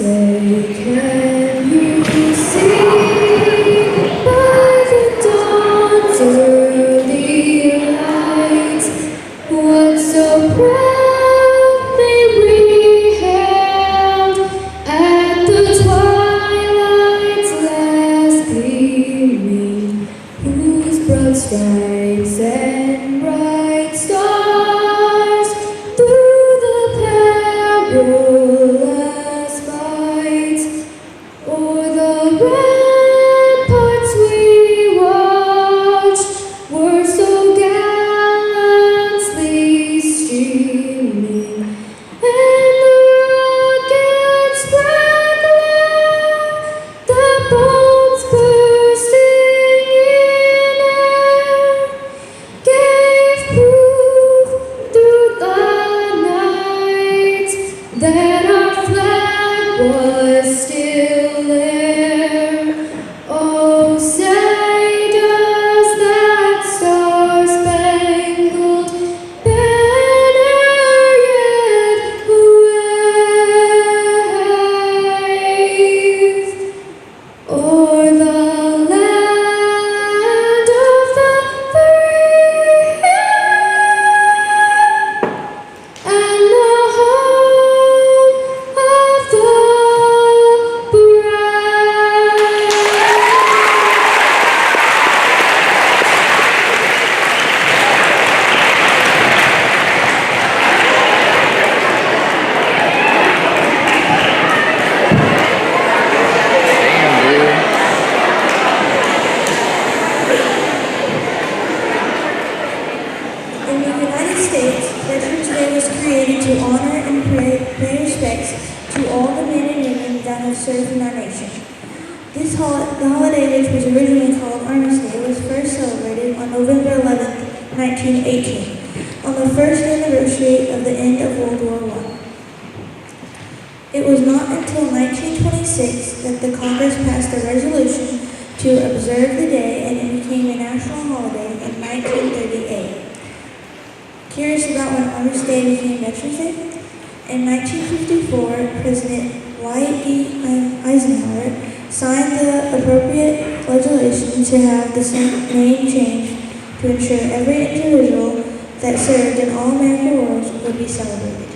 say, can you see by the dawn's early light what so proudly we hailed at the twilight's last gleaming, whose broad stripes and bright stars through the perilous fight o'er the ramparts we watched were so gallantly streaming, and the rockets crackling, the bombs bursting in air, gave proof through the night that our flag was still there. Oh, say does that star-spangled banner yet wave o'er the land of the free and the home of the brave? In the United States, Veterans Day was created to honor and pay respects to all the men and women that have served in our nation. The holiday, which was originally called Armistice Day, was first celebrated on November 11, 1918, on the first anniversary of the end of World War I. It was not until 1926 that the Congress passed a resolution to observe the day, and it became a national holiday in 1938. Curious about when Armistice Day became Veterans Day? In 1954, President Dwight D. Eisenhower signed the appropriate legislation to have the name changed to ensure every individual that served in all American wars would be celebrated.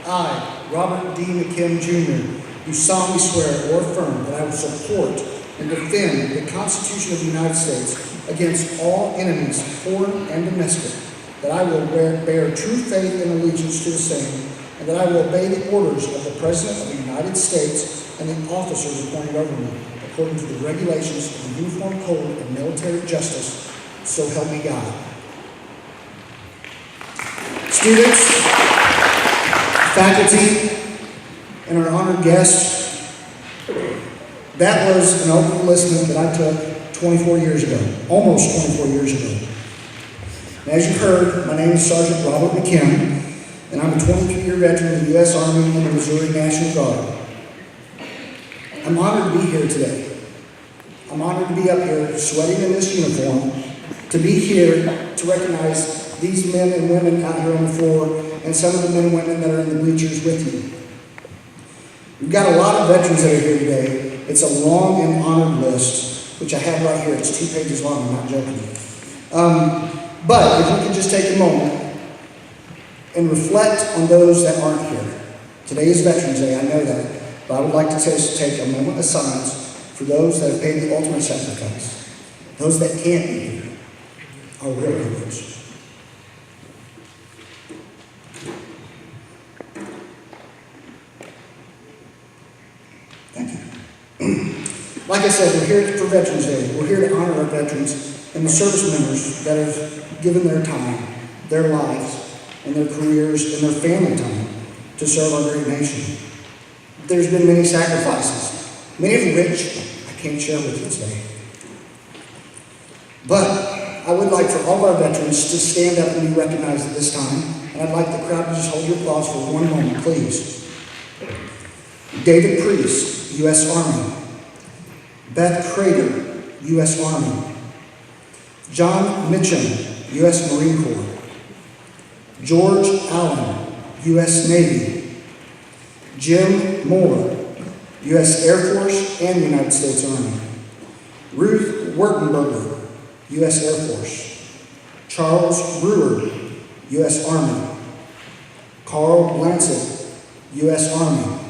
I, Robert D. McKim, Jr., do solemnly swear or affirm that I will support and defend the Constitution of the United States against all enemies, foreign and domestic, that I will bear true faith and allegiance to the same, and that I will obey the orders of the President of the United States and the officers appointed over me, according to the regulations of the Uniform Code of Military Justice, so help me God. Students, faculty, and our honored guests, that was an oath of enlistment that I took 24 years ago, almost 24 years ago. And as you heard, my name is Sergeant Robert McKim, and I'm a 23-year veteran of the U.S. Army and the Missouri National Guard. I'm honored to be here today. I'm honored to be up here sweating in this uniform, to be here to recognize these men and women out here on the floor and some of the men and women that are in the bleachers with you. We've got a lot of veterans that are here today. It's a long and honored list, which I have right here. It's 2 pages long, I'm not joking. But if we could just take a moment and reflect on those that aren't here. Today is Veterans Day, I know that, but I would like to take a moment of silence for those that have paid the ultimate sacrifice, those that can't be here, our real heroes. Thank you. Like I said, we're here for Veterans Day. We're here to honor our veterans and the service members that have given their time, their lives, and their careers and their family time to serve our great nation. There's been many sacrifices, many of which I can't share with you today. But I would like for all of our veterans to stand up and be recognized at this time, and I'd like the crowd to just hold your applause for one moment, please. David Priest, U.S. Army. Beth Crater, U.S. Army. John Mitchum, U.S. Marine Corps. George Allen, U.S. Navy. Jim Moore, U.S. Air Force and United States Army. Ruth Wertenberger, U.S. Air Force. Charles Brewer, U.S. Army. Carl Lancet, U.S. Army.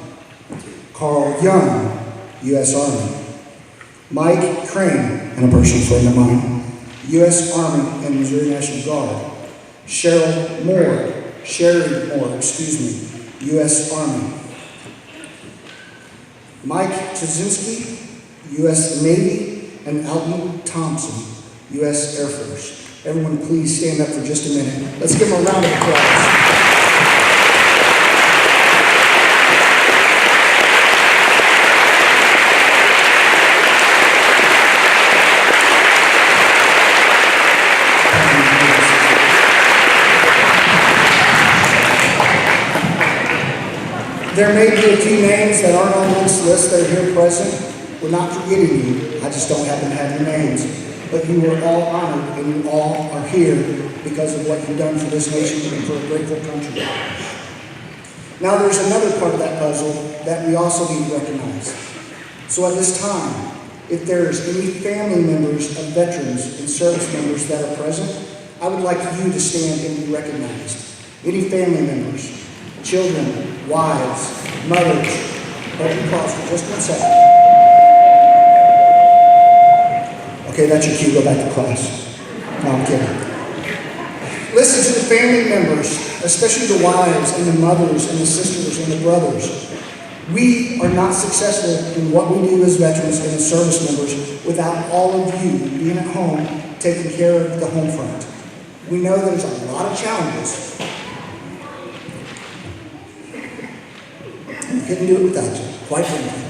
Carl Young, U.S. Army. Mike Crane, and a personal friend of mine, U.S. Army and Missouri National Guard. Sherry Moore, U.S. Army. Mike Trzynski, U.S. Navy, and Alton Thompson, U.S. Air Force. Everyone please stand up for just a minute. Let's give them a round of applause. There may be a few names that aren't on this list that are here present. We're not forgetting you. I just don't happen to have your names. But you are all honored, and you all are here because of what you've done for this nation and for a grateful country. Now there's another part of that puzzle that we also need to recognize. So at this time, if there's any family members of veterans and service members that are present, I would like you to stand and be recognized. Any family members, children, wives, mothers. Hold your applause for just 1 second. Okay, that's your cue. Go back to class. No, I'm kidding. Listen to the family members, especially the wives and the mothers and the sisters and the brothers. We are not successful in what we do as veterans and as service members without all of you being at home taking care of the home front. We know there's a lot of challenges. We couldn't do it without you, quite frankly.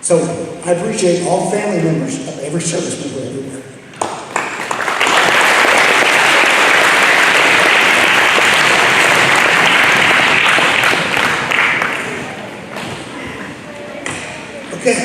So I appreciate all the family members of every service member everywhere. Okay,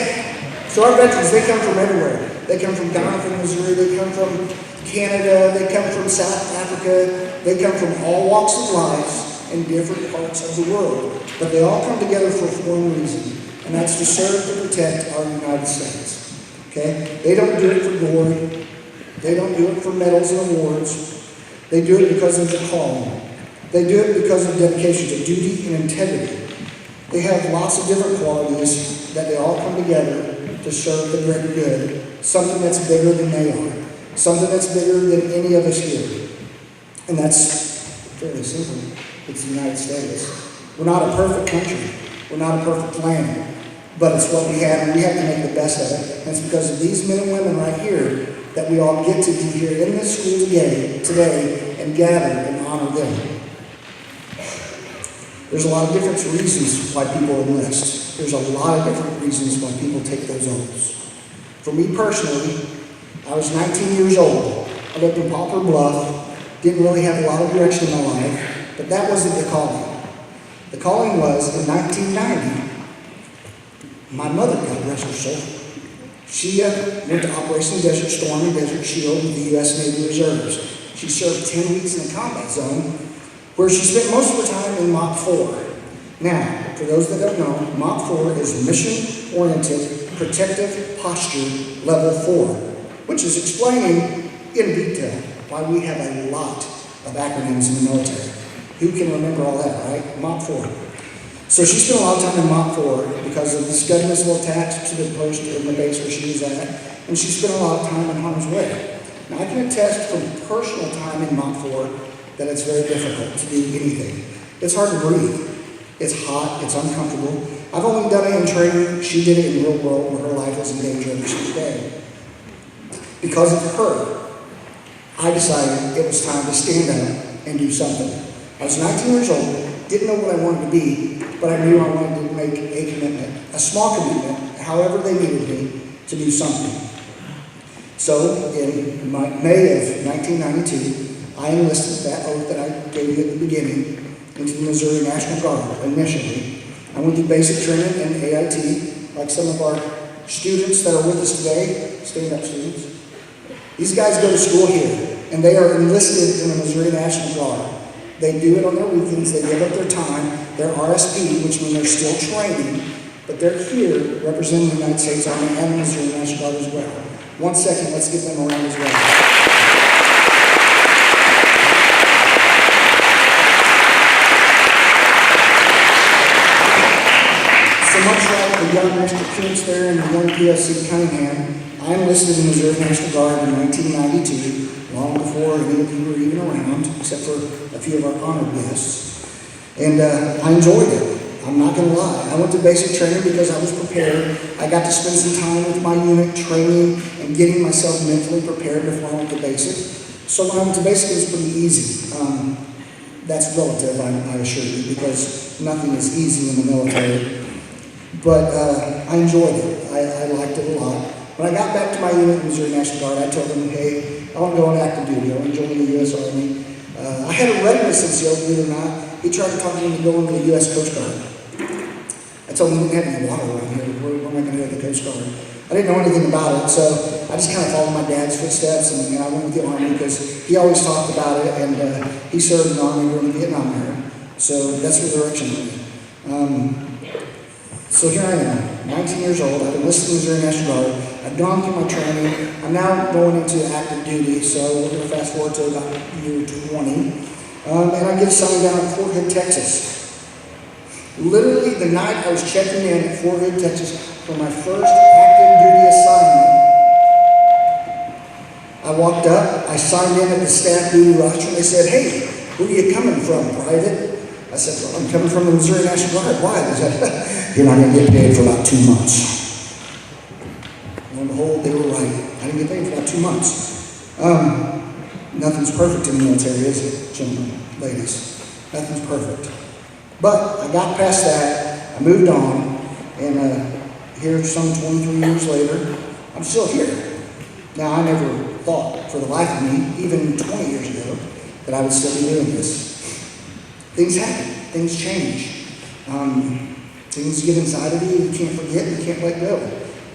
so our veterans, they come from everywhere. They come from Doniphan, Missouri, they come from Canada, they come from South Africa, they come from all walks of life in different parts of the world. But they all come together for one reason, and that's to serve and protect our United States. Okay? They don't do it for glory. They don't do it for medals and awards. They do it because of the calling. They do it because of dedication to duty and integrity. They have lots of different qualities that they all come together to serve the greater good, something that's bigger than they are, something that's bigger than any of us here. And that's fairly simple. It's the United States. We're not a perfect country. We're not a perfect land. But it's what we have, and we have to make the best of it. And it's because of these men and women right here that we all get to be here in this school today and gather and honor them. There's a lot of different reasons why people enlist. There's a lot of different reasons why people take those oaths. For me personally, I was 19 years old. I lived in Poplar Bluff, didn't really have a lot of direction in my life, but that wasn't the calling. The calling was in 1990, my mother, God rest her soul, she went to Operation Desert Storm and Desert Shield with the U.S. Navy Reserves. She served 10 weeks in a combat zone where she spent most of her time in Mach 4. Now, for those that don't know, Mach 4 is Mission-Oriented Protective Posture Level 4, which is explaining in detail why we have a lot of acronyms in the military. Who can remember all that, right? Mach 4. So she spent a lot of time in Mach 4 because of the Scud missile attached to the post in the base where she was at, and she spent a lot of time in harm's way. Now I can attest from personal time in Mach 4 that it's very difficult to do anything. It's hard to breathe. It's hot, it's uncomfortable. I've only done it in training. She did it in the real world where her life was in danger every single day. Because of her, I decided it was time to stand up and do something. I was 19 years old, didn't know what I wanted to be, but I knew I wanted to make a commitment, a small commitment, however they needed me, to do something. So in May of 1992, I enlisted that oath that I gave you at the beginning into the Missouri National Guard initially. I went through basic training in AIT, like some of our students that are with us today, stand up students. These guys go to school here, and they are enlisted in the Missouri National Guard. They do it on their weekends, they give up their time, they're RSP, which means they're still training, but they're here representing the United States Army and the Missouri National Guard as well. 1 second, let's give them a round as well. So much like the young Mr. Prince there and the young PFC Cunningham, I enlisted in the Missouri National Guard in 1992, long before any of you were even around, except for a few of our honored guests. And I enjoyed it. I'm not going to lie. I went to basic training because I was prepared. I got to spend some time with my unit training and getting myself mentally prepared before I went to basic. So when I went to basic, it was pretty easy. That's relative, I assure you, because nothing is easy in the military. But I enjoyed it. I liked it a lot. When I got back to my unit in the Missouri National Guard, I told them, hey, I want to go on active duty. I want to join the U.S. Army. I had a readiness NCO, believe it or not. He tried to talk me into going to the U.S. Coast Guard. I told him we didn't have any water around here. Where am I going to go to the Coast Guard? I didn't know anything about it, so I just kind of followed my dad's footsteps, and I went with the Army because he always talked about it, and he served in the Army during the Vietnam era. So that's the direction I went. So here I am, 19 years old. I've enlisted in the Missouri National Guard. I've gone through my training. I'm now going into active duty, so we're going to fast forward to about year 20. And I get assigned down at Fort Hood, Texas. Literally the night I was checking in at Fort Hood, Texas for my first active duty assignment, I walked up, I signed in at the staff duty roster, and they said, hey, where are you coming from, Private? I said, well, I'm coming from the Missouri National Guard. Why? They said, you're not going to get paid for about 2 months. Lo and behold, they were right. I didn't get paid for about 2 months. Nothing's perfect in the military, is it, gentlemen, ladies? Nothing's perfect. But I got past that, I moved on, and here some 23 years later, I'm still here. Now, I never thought for the life of me, even 20 years ago, that I would still be doing this. Things happen, things change. Things get inside of you can't forget, you can't let go.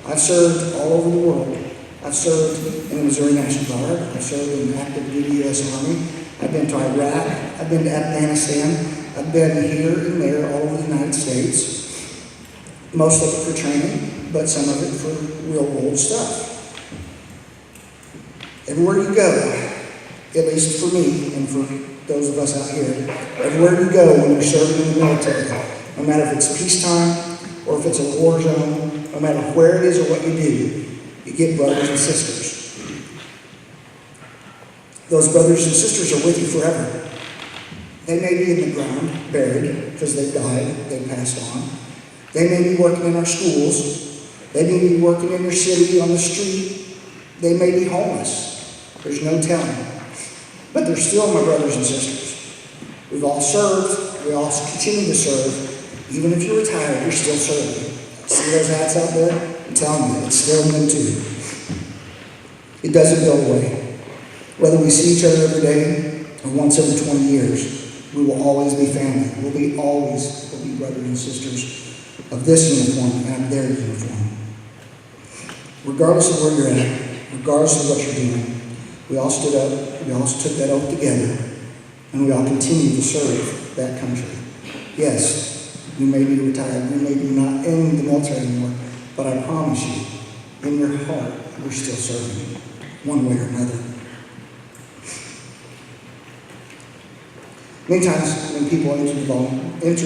I've served all over the world. I've served in the Missouri National Guard. I've served in the active duty U.S. Army. I've been to Iraq. I've been to Afghanistan. I've been here and there all over the United States. Most of it for training, but some of it for real world stuff. Everywhere you go, at least for me and for those of us out here, everywhere you go when you're serving in the military, no matter if it's peacetime or if it's a war zone, no matter where it is or what you do, you get brothers and sisters. Those brothers and sisters are with you forever. They may be in the ground, buried, because they've died, they've passed on. They may be working in our schools. They may be working in your city, on the street. They may be homeless. There's no telling. But they're still my brothers and sisters. We've all served. We all continue to serve. Even if you're retired, you're still serving. See those hats out there? I'm telling you, it's still them too. It doesn't go away. Whether we see each other every day or once every 20 years, we will always be family. We'll be brothers and sisters of this uniform and their uniform. Regardless of where you're at, regardless of what you're doing, we all stood up, we all took that oath together, and we all continue to serve that country. Yes, you may be retired, you may be not in the military anymore, but I promise you, in your heart, we're still serving, one way or another. Many times when people enter into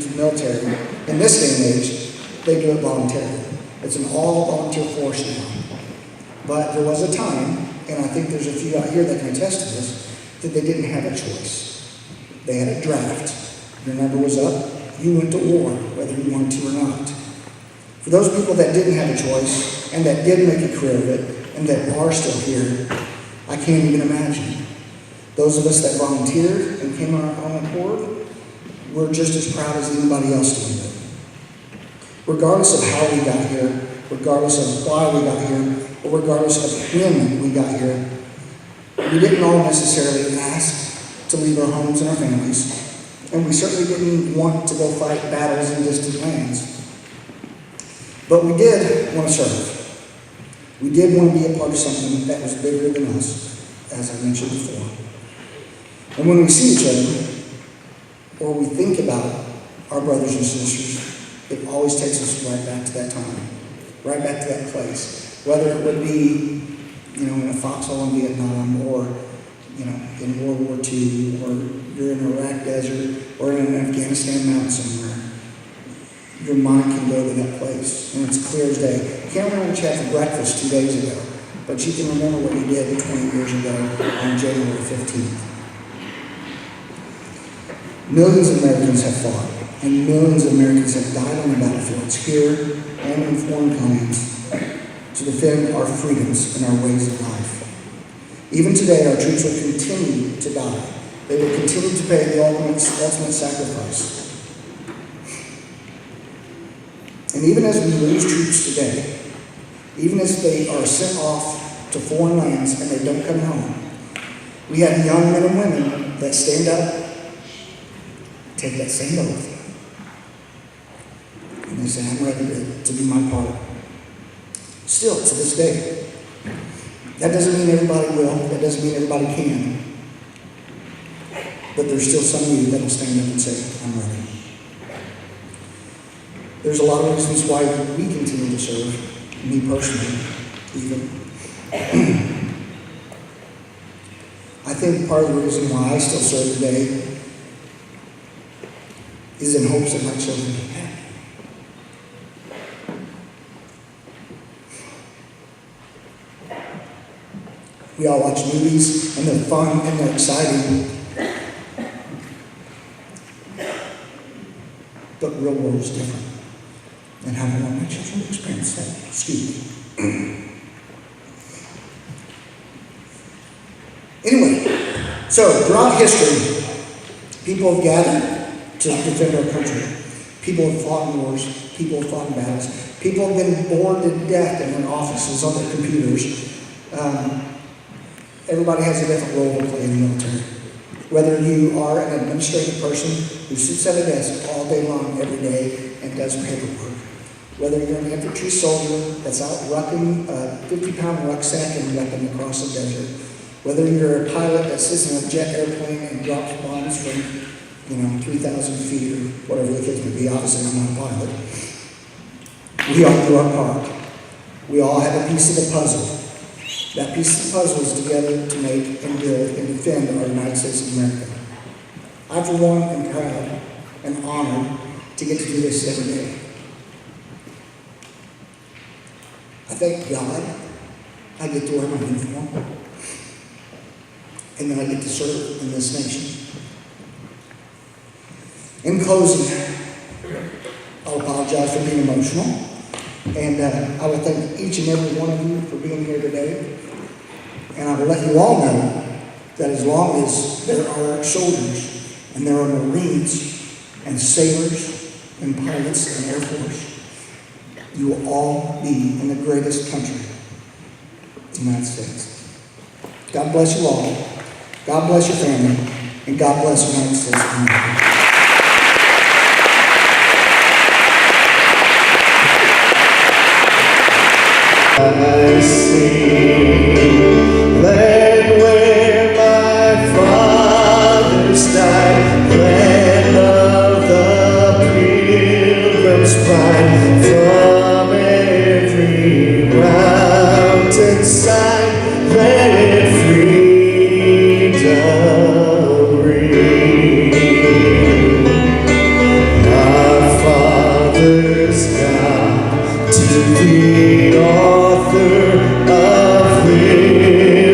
the military, in this day and age, they do it voluntarily. It's an all-volunteer force now. But there was a time, and I think there's a few out here that can attest to this, that they didn't have a choice. They had a draft. Your number was up, you went to war, whether you wanted to or not. For those people that didn't have a choice, and that did make a career of it, and that are still here, I can't even imagine. Those of us that volunteered and came on our own accord, we're just as proud as anybody else doing it. Regardless of how we got here, regardless of why we got here, or regardless of when we got here, we didn't all necessarily ask to leave our homes and our families, and we certainly didn't want to go fight battles in distant lands. But we did want to serve. We did want to be a part of something that was bigger than us, as I mentioned before. And when we see each other, or we think about our brothers and sisters, it always takes us right back to that time, right back to that place. Whether it would be, in a foxhole in Vietnam, or, in World War II, or you're in the Iraq desert, or in an Afghanistan mountain somewhere, your mind can go to that place, and it's clear as day. You can't remember what you had for breakfast 2 days ago, but you can remember what you did 20 years ago on January 15th. Millions of Americans have fought, and millions of Americans have died on the battlefields here and in foreign lands to defend our freedoms and our ways of life. Even today, our troops will continue to die. They will continue to pay the ultimate sacrifice. And even as we lose troops today, even as they are sent off to foreign lands and they don't come home, we have young men and women that stand up, take that same oath, and they say, I'm ready to do my part. Still, to this day. That doesn't mean everybody will. That doesn't mean everybody can. But there's still some of you that will stand up and say, I'm ready. There's a lot of reasons why we continue to serve, me personally, even. I think part of the reason why I still serve today is in hopes that my children get happy. We all watch movies, and they're fun, and they're exciting. But the real world is different. And how do I want my children to experience that? Excuse me. Anyway, so throughout history, people have gathered to defend our country. People have fought in wars. People have fought in battles. People have been bored to death in their offices on their computers. Everybody has a different role to play in the military. Whether you are an administrative person who sits at a desk all day long every day and does paperwork, whether you're an infantry soldier that's out rucking a 50-pound rucksack and rucking across the desert, whether you're a pilot that sits in a jet airplane and drops bombs from 3,000 feet or whatever the case may be. Obviously, I'm not a pilot. We all do our part. We all have a piece of the puzzle. That piece of the puzzle is together to make and build and defend our United States of America. I, for one, am proud and honored to get to do this every day. I thank God I get to wear my uniform, and then I get to serve in this nation. In closing, I'll apologize for being emotional, and I will thank each and every one of you for being here today. And I will let you all know that as long as there are soldiers and there are Marines and sailors and pilots and Air Force, you will all be in the greatest country, the United States. God bless you all. God bless your family. And God bless the United States of America. I see land where my fathers died, land of the pilgrim's pride, from every mountainside, let freedom ring. Our fathers God to the author of liberty.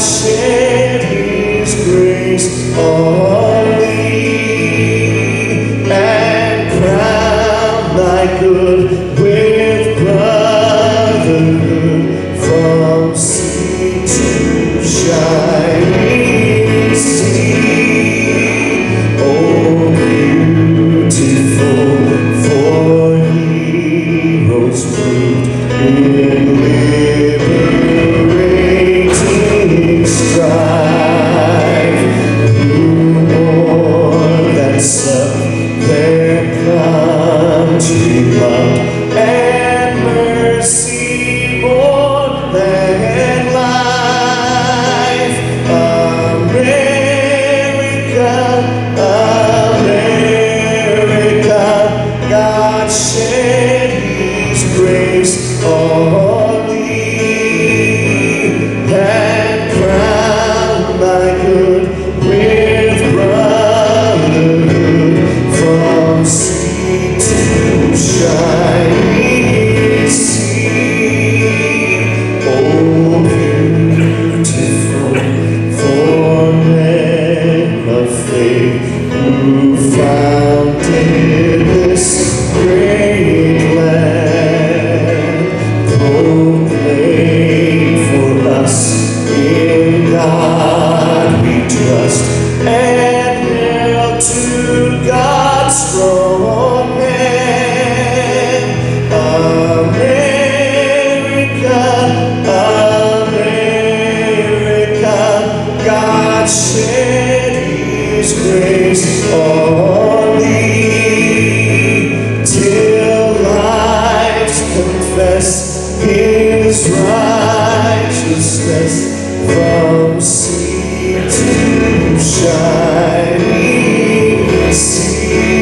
shed His grace on thee, and crown thy good with brotherhood from sea to shining sea. Oh, beautiful for heroes proved in liberating strife, who more than self their country loved, and mercy more than life. America, America, God shed His grace on thee, and crown thy good with brotherhood from sea to shining sea. Oh, beautiful for men of faith who founded this great land, proclaim for us in God we trust, and hail to God's strong hand. America, America, God shed His grace on thee, till lives confess His righteousness from sea to shining sea.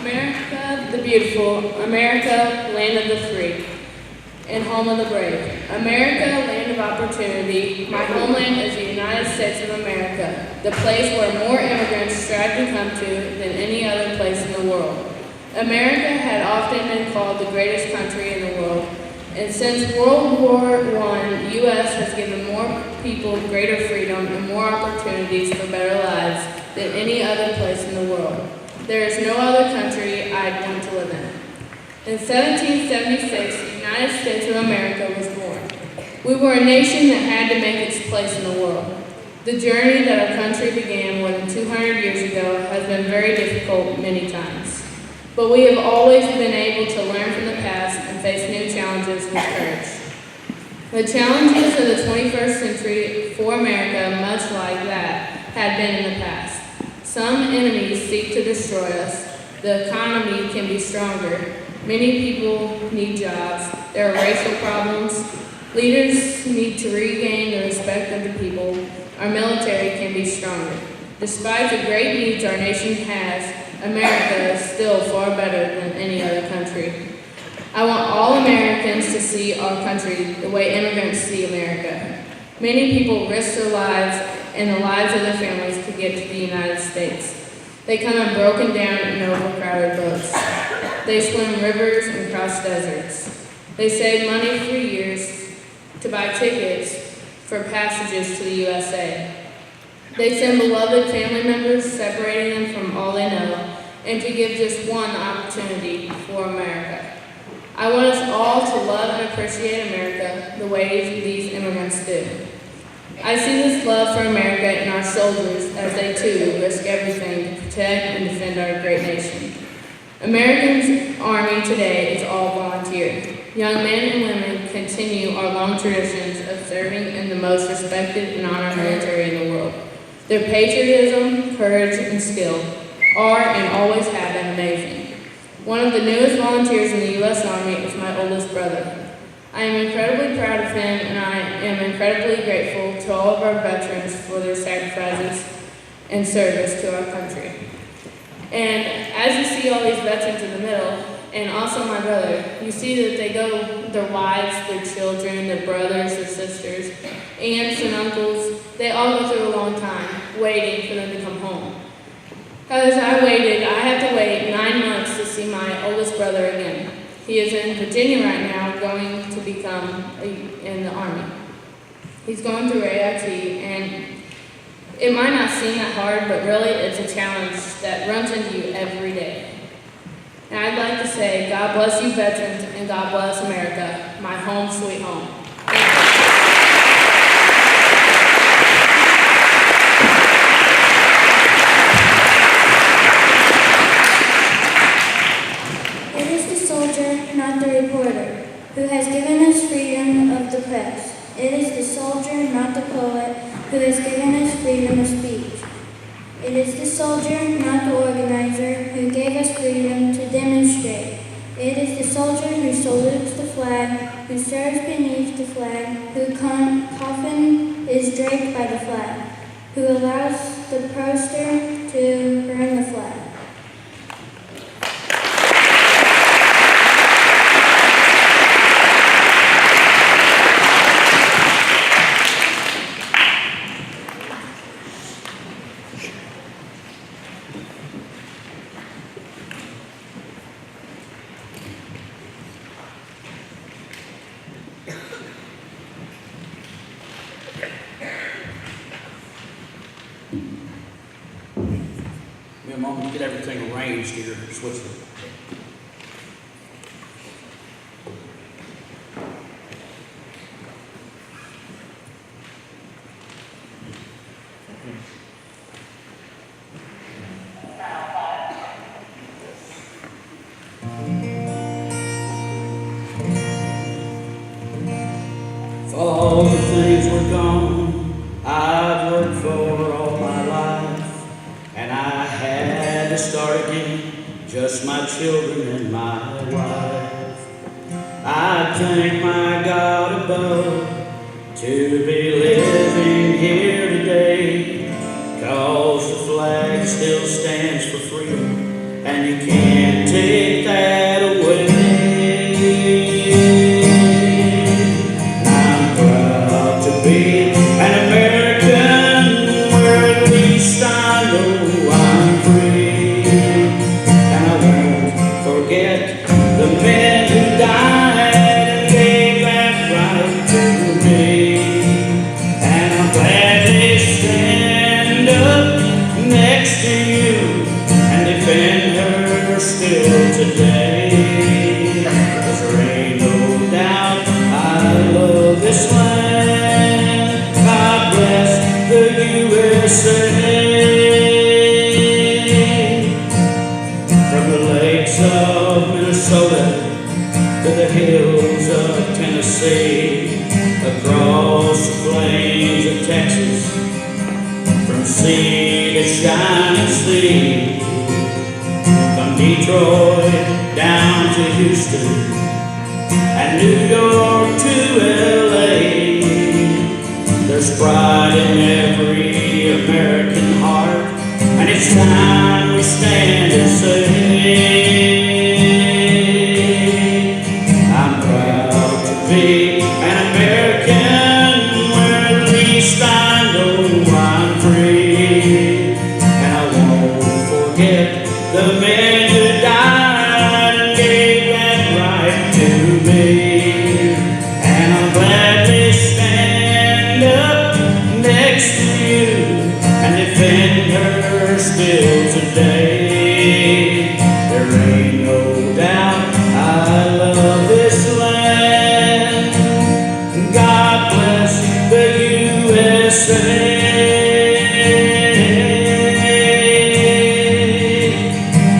America the beautiful, America, land of the free, and home of the brave. America, land of opportunity. My homeland is the United States of America, the place where more immigrants strive to come to than any other place in the world. America had often been called the greatest country in the world, and since World War I, U.S. has given more people greater freedom and more opportunities for better lives than any other place in the world. There is no other country I'd want to live in. In 1776, the United States of America was born. We were a nation that had to make its place in the world. The journey that our country began more than 200 years ago has been very difficult many times. But we have always been able to learn from the past and face new challenges with courage. The challenges of the 21st century for America, much like that, had been in the past. Some enemies seek to destroy us. The economy can be stronger. Many people need jobs. There are racial problems. Leaders need to regain the respect of the people. Our military can be stronger. Despite the great needs our nation has, America is still far better than any other country. I want all Americans to see our country the way immigrants see America. Many people risk their lives and the lives of their families to get to the United States. They come in broken down and overcrowded boats. They swim rivers and cross deserts. They save money for years to buy tickets for passages to the USA. They send beloved family members, separating them from all they know, and to give just one opportunity for America. I want us all to love and appreciate America the way these immigrants do. I see this love for America in our soldiers as they too risk everything to protect and defend our great nation. American Army today is all volunteer. Young men and women continue our long traditions of serving in the most respected and honored military in the world. Their patriotism, courage, and skill are and always have been amazing. One of the newest volunteers in the U.S. Army is my oldest brother. I am incredibly proud of him, and I am incredibly grateful to all of our veterans for their sacrifices and service to our country. And as you see all these veterans in the middle, and also my brother. You see that they go, their wives, their children, their brothers, their sisters, aunts and uncles, they all go through a long time waiting for them to come home. As I waited, I had to wait 9 months to see my oldest brother again. He is in Virginia right now, going to become in the Army. He's going through AIT, and it might not seem that hard, but really it's a challenge that runs into you every day. And I'd like to say, God bless you veterans, and God bless America, my home sweet home. It is the soldier, not the reporter, who has given us freedom of the press. It is the soldier, not the poet, who has given us freedom of speech. It is the soldier, not the organizer, who gave us freedom to demonstrate. It is the soldier who salutes the flag, who serves beneath the flag, whose coffin is draped by the flag, who allows the poster to burn the flag. Me and Mom get everything arranged here in Switzerland. If all the things were gone I've worked for all my life, and I had to start again, just my children and my wife, I thank my God above to be living here today, 'cause the flag still stands for freedom, and you can't take that away. I'm proud to be an American, where at least I know I'm free, and I won't forget the men who died and gave that right to me, and I'll gladly stand up next to you and defend her still today, 'cause there ain't no doubt I love this land. God bless the USA. From the lakes of Minnesota to the hills of Tennessee, across the plains of Texas, from sea to shining sea, from Detroit down to Houston and New York to LA, there's pride in every American heart, and it's time we stand and say, I'm proud to be an American, where at least I know I'm free, and I won't forget the men who died and gave that right to me, and I'll gladly stand up next to you and defend her still today. There ain't no doubt I love this land. God bless the USA.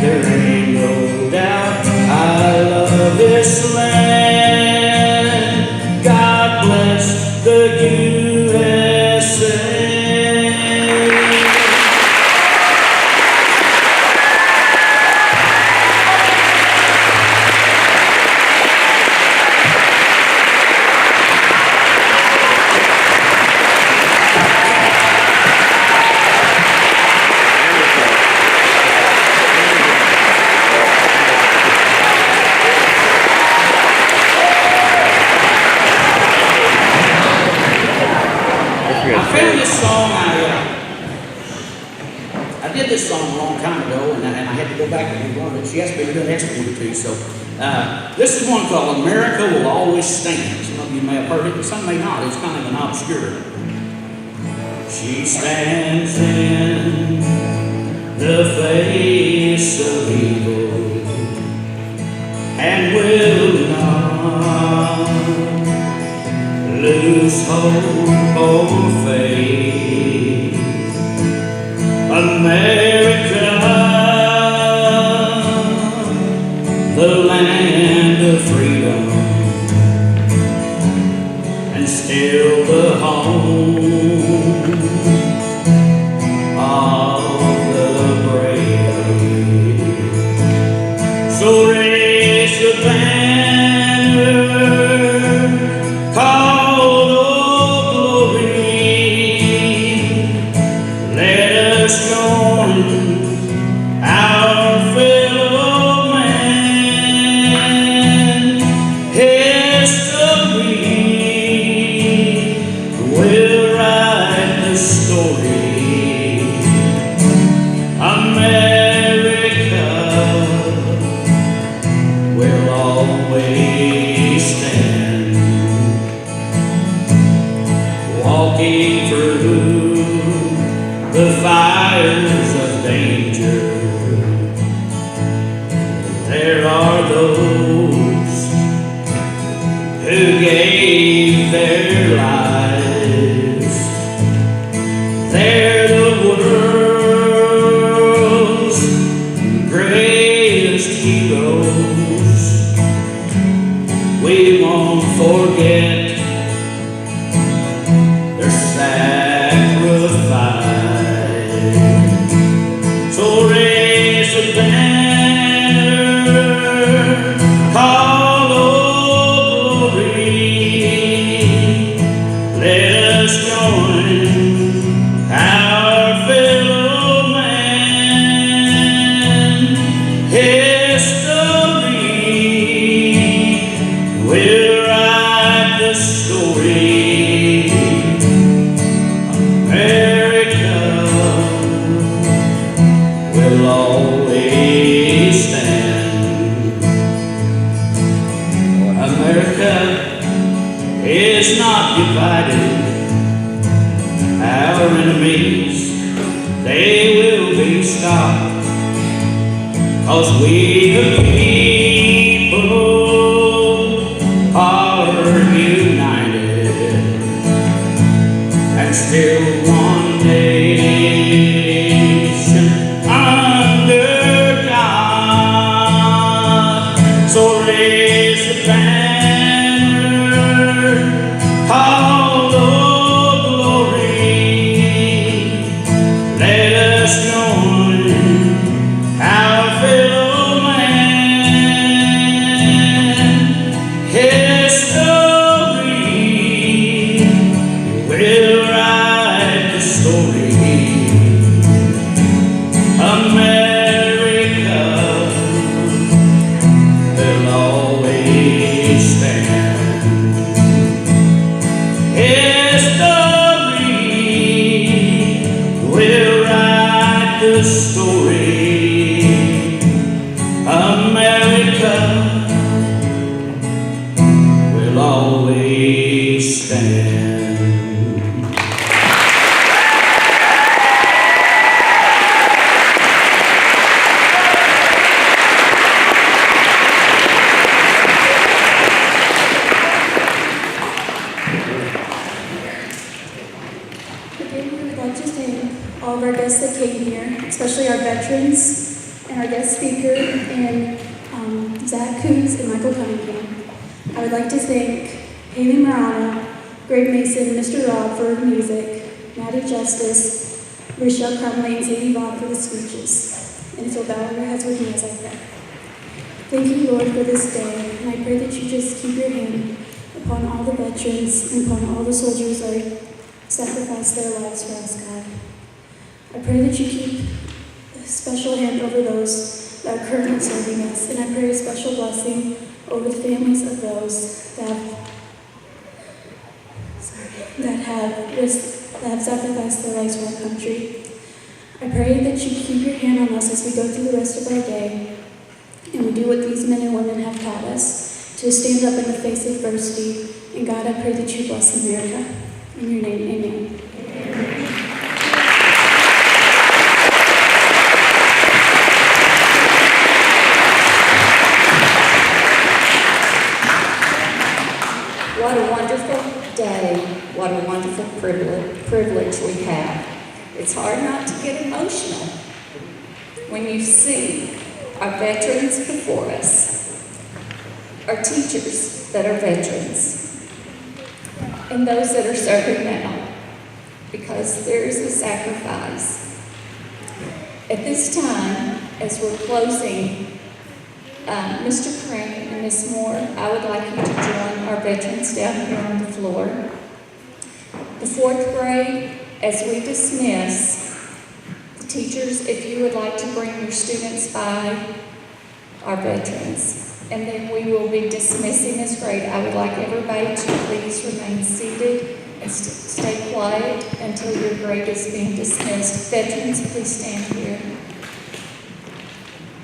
There ain't no doubt I love this land. God bless the USA. go back and run it. She asked me to do an extra one or two. So this is one called America Will Always Stand. Some of you may have heard it, but some may not. It's kind of an obscure. She stands in the face of evil and will not lose hope or faith. America, the land of freedom, and still the home of the brave. So raise the banner called Old Glory. Let us join our fellow man. History will write the story. America will always stand. Walking through the fires of danger, there are those who gave their lives. They're the world's greatest heroes. We won't forget their sacrifice. So raise the banner called Old Glory. Let us join our fellow man. History will write the story. America will always stand. America is not divided. Our enemies, they will be stopped. 'Cause we the people are united, and still one nation under God. So raise the banner called Old Glory. Let us join our fellow man. History will write the story. America will always stand. History will write the story. America will always stand. Again, we would like to thank all of our guests that came here, especially our veterans and our guest speaker, and Zach Coons and Michael Cunningham. I would like to thank Haley Marano, Greg Mason, Mr. Rob for music, Maddie Justice, Rochelle Crumley, and Sadie Vaughn for the speeches, and Phil Ballard has with me as I pray. Thank you, Lord, for this day, and I pray that you just keep your hand upon all the veterans and upon all the soldiers that sacrifice their lives for us, God. I pray that you keep a special hand over those that are currently serving us, and I pray a special blessing over the families of those that have sacrificed their lives for our country. I pray that you keep your hand on us as we go through the rest of our day and we do what these men and women have taught us, to stand up in the face of adversity. And God, I pray that you bless America. In your name, amen. What a wonderful day. What a wonderful privilege we have. It's hard not to get emotional when you see our veterans before us, our teachers that are veterans, and those that are serving now, because there is a sacrifice. At this time, as we're closing, Mr. Crane and Ms. Moore, I would like you to join our veterans down here on the floor. The fourth grade, as we dismiss, the teachers, if you would like to bring your students by our veterans, and then we will be dismissing this grade. I would like everybody to please remain seated and stay quiet until your grade is being dismissed. Veterans, please stand here.